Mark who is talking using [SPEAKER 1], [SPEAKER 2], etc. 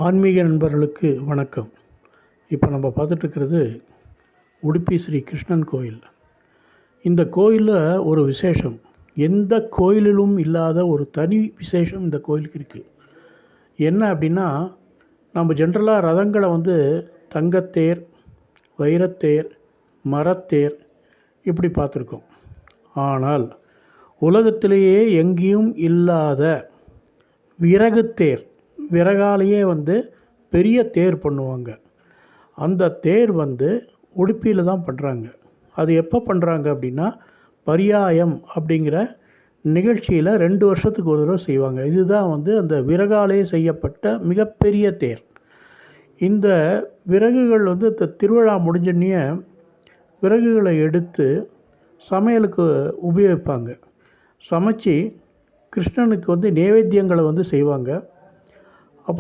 [SPEAKER 1] ஆன்மீக நண்பர்களுக்கு வணக்கம். இப்போ நம்ம பார்த்துட்ருக்கிறது உடுப்பி ஸ்ரீ கிருஷ்ணன் கோயில். இந்த கோயிலில் ஒரு விசேஷம், எந்த கோயிலிலும் இல்லாத ஒரு தனி விசேஷம் இந்த கோயிலுக்கு இருக்குது. என்ன அப்படின்னா, நம்ம ஜென்ரலாக ரதங்களை தங்கத்தேர், வைரத்தேர், மரத்தேர் இப்படி பார்த்துருக்கோம். ஆனால் உலகத்திலேயே எங்கேயும் இல்லாத விறகுத்தேர், விறகாலேயே பெரிய தேர் பண்ணுவாங்க. அந்த தேர் உடுப்பியில் தான் பண்ணுறாங்க. அது எப்போ பண்ணுறாங்க அப்படின்னா, பரியாயம் அப்படிங்கிற நிகழ்ச்சியில் 2 வருஷத்துக்கு ஒரு தடவை செய்வாங்க. இதுதான் அந்த விறகாலே செய்யப்பட்ட மிகப்பெரிய தேர். இந்த விறகுகள் திருவிழா முடிஞ்சோடனே விறகுகளை எடுத்து சமையலுக்கு உபயோகிப்பாங்க. சமைச்சு கிருஷ்ணனுக்கு நைவேத்தியங்களை செய்வாங்க.